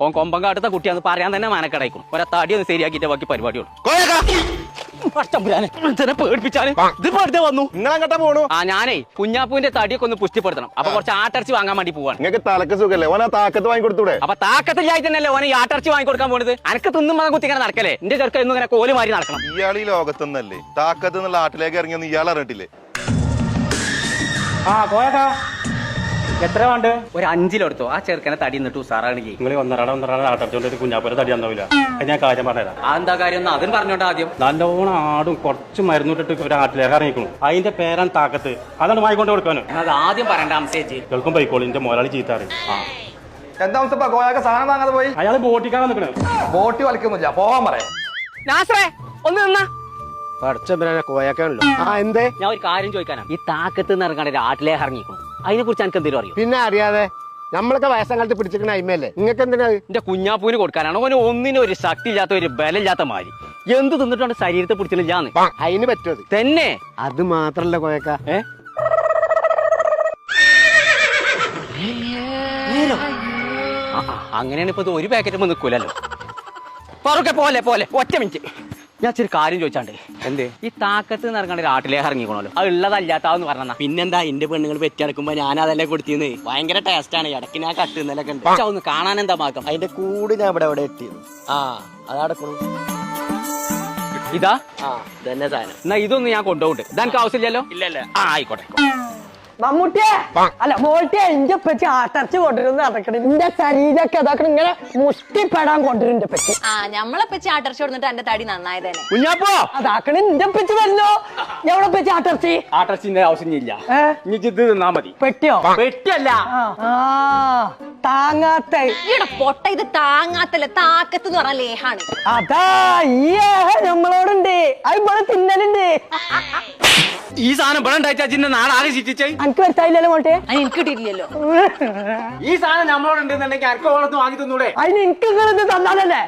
ഓൻ കൊമ്പങ്കാട്ടത്തെ കുട്ടിയാന്ന് പറയാൻ തന്നെ മാനക്കടയിക്കും ഒരെ തടി ഒന്ന് ശരിയാക്കിയിട്ട് ബാക്കി പരിപാടിയുള്ളൂ. പേടിപ്പിച്ചാല് ഇത് വെറുതെ വന്നു. നിങ്ങളെങ്ങട്ടാ പോണു? ഞാനേ കുഞ്ഞാപ്പൂവിന്റെ തടിയൊക്കെ ഒന്ന് പുഷ്ടിപ്പെടുത്തണം. അപ്പൊ കുറച്ച് ആട്ടർച്ചി വാങ്ങാൻ വേണ്ടി പോവാണ്. നിങ്ങൾക്ക് തലക്ക് സുഖല്ലേ? ഓനാ താക്കത്ത് വാങ്ങിക്കൊടുത്തൂടെ? അപ്പൊ താക്കത്തില്ലായി തന്നെയല്ലേ ഓനെ ഈ ആട്ടർച്ചി വാങ്ങിക്കൊടുക്കാൻ പോണത്. അനക്ക് തിന്നും മതം കുത്തിങ്ങനെ നടക്കല്ലേ? എന്റെ ചെറുക്കൻ ഇന്നും ഇങ്ങനെ കോല് മാറി നടക്കണം. ഇയാൾ ഈ ലോകത്തൊന്നല്ലേ താക്കത്ത് എന്നുള്ള ആട്ടിലേക്ക് ഇറങ്ങിയൊന്നും ഇയാൾ അറിഞ്ഞിട്ടില്ലേ? എത്ര വേണ്ട? ഒരു 5 കിലോ എടുത്തോ. ആ ചെറുക്കനെ തടി നിന്നിട്ട് ഉസാറാണെങ്കിൽ നിങ്ങൾ ഒന്നരാട ആട്ടടിച്ചോണ്ട് കുഞ്ഞാപ്പൂരെ തടി തന്നാവില്ല. അത് ഞാൻ കാര്യം പറഞ്ഞുതരാം. അതെന്താ കാര്യം ഒന്ന് അതും പറഞ്ഞോണ്ട് ആദ്യം. നല്ലോണം ആടും കുറച്ച് മരുന്നിട്ടിട്ട് ഒരു ആട്ടിലേക്ക് ഇറങ്ങിക്കണം. അതിന്റെ പേരാൻ താക്കത്ത്. അതാണ് വാങ്ങിക്കൊണ്ട് കൊടുക്കാനും. അത് ആദ്യം പറയണ്ട അംസേജ്. കേൾക്കും പോയിക്കോളി. എന്റെ മുതലാളി ചീത്താറ്. എന്താ കോയാക്ക സാധനം വാങ്ങാതെ പോയി? അയാൾ ബോട്ടിക്കാൻ നിൽക്കണേ. ബോട്ടി വലിക്കുന്നില്ല, പോവാൻ പറയാം. നാസറേ ഒന്ന് നിന്നാ. കോയാക്കാണല്ലോ. എന്തേ? ഞാൻ ഒരു കാര്യം ചോദിക്കാനാ. ഈ താക്കത്ത് ഇറങ്ങാണ്ട് ആട്ടിലേക്ക് ഇറങ്ങിക്കണം. അതിനെ കുറിച്ച് എനിക്ക് എന്തെങ്കിലും അറിയോ? പിന്നെ അറിയാതെ നമ്മളൊക്കെ വയസ്സങ്കാലത്ത് പിടിച്ചിരിക്കണ അയിമല്ലേ. നിങ്ങൾക്ക് എന്തിനാ? എന്റെ കുഞ്ഞാപ്പൂവിന് കൊടുക്കാനാണ്. ഓന് ഒന്നിനും ഒരു ശക്തി ഇല്ലാത്ത ഒരു ബലമില്ലാത്ത മാതിരി. എന്ത് തിന്നിട്ടാണ് ശരീരത്തെ പിടിച്ചില്ലാന്ന്. അതിന് പറ്റുമത് തന്നെ. അത് മാത്രല്ല കോയക്ക. അങ്ങനെയാണ് ഇപ്പൊ ഒരു പാക്കറ്റ് നിൽക്കൂലല്ലോ. പോലെ പോലെ ഒറ്റ മിനിറ്റ്. ഞാൻ ഇച്ചിരി കാര്യം ചോദിച്ചാണ്ട്. എന്തേ? ഈ താക്കത്ത് ഇറങ്ങാണ്ട് രാട്ടിലേക്ക് ഇറങ്ങിക്കണല്ലോ. അത് ഉള്ളതല്ലാത്താന്ന് പറഞ്ഞാ പിന്നെന്താ എന്റെ പെണ്ണുങ്ങൾ വെച്ചെടുക്കുമ്പോ ഞാൻ അതല്ലേ കൊടുത്തിന്ന്. ഭയങ്കര ടേസ്റ്റ് ആണ്. ഇടയ്ക്ക് ഞാൻ കട്ടുന്നതൊക്കെ ഉണ്ട്. ഒന്ന് കാണാൻ എന്താ മാർഗം? അതിന്റെ കൂട് ഞാൻ ഇവിടെ എത്തിയത്. അതടക്കണം. ഇതാ ഇതന്നെ സാധനം. എന്നാ ഇതൊന്നും ഞാൻ കൊണ്ടുപോകുന്നുണ്ട്. ഇതെനിക്ക് ആവശ്യമില്ലല്ലോ. ഇല്ലല്ല. ആയിക്കോട്ടെ. മമ്മൂട്ടിയെ അല്ല മോട്ടിയെ ഇന്റെ പറ്റി ആട്ടർച്ച് കൊണ്ടുവരുന്ന നടക്കണേ. നിന്റെ ശരീരമൊക്കെ അതൊക്കെ ഇങ്ങനെ മുഷ്ടിപ്പെടാൻ കൊണ്ടുവരുന്നുണ്ട് പറ്റി. ഞമ്മളെ പറ്റി ആട്ടർച്ച കൊടുത്തിട്ട് എന്റെ തടി നന്നായതന്നെ. കുഞ്ഞാപ്പോ അതാക്കണേ നിന്റെ പറ്റി വല്ലോ. ഞമ്മളെ പറ്റി ആട്ടർച്ചി ആട്ടർച്ചിന്റെ ആവശ്യമില്ല. ഇനി ഇത് തിന്നാ മതി. പെട്ടിയോ? പെട്ടിയല്ല, താങ്ങാത്ത. ഇവിടെ പൊട്ട ഇത് താങ്ങാത്തല്ല, താക്കത്ത് എന്ന് പറഞ്ഞ ലേഹാണ്. അതാ ഈ നമ്മളോടുണ്ട്. അത് ഇവിടെ തിന്നലുണ്ട്. ഈ സാധനം ഇവിടെ ഉണ്ടായിച്ചാ നാളാകെ ചിറ്റിച്ചേ. എനിക്ക് വരുത്തായില്ലല്ലോ മോട്ടെ. എനിക്ക് കിട്ടിയില്ലല്ലോ. ഈ സാധനം നമ്മളോടുണ്ടെന്നുണ്ടെങ്കിൽ അനക്ക് ഓളത്ത് വാങ്ങി തന്നൂടെ? അതിന് എനിക്ക് ഇങ്ങനെ തന്നാലല്ലേ?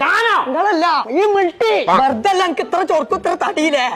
നിങ്ങളല്ല ഈ മിൾട്ടി വെറുതെ അല്ല. എനിക്ക് ഇത്ര ചൊർക്കും ഇത്ര തടിയില്ലേ.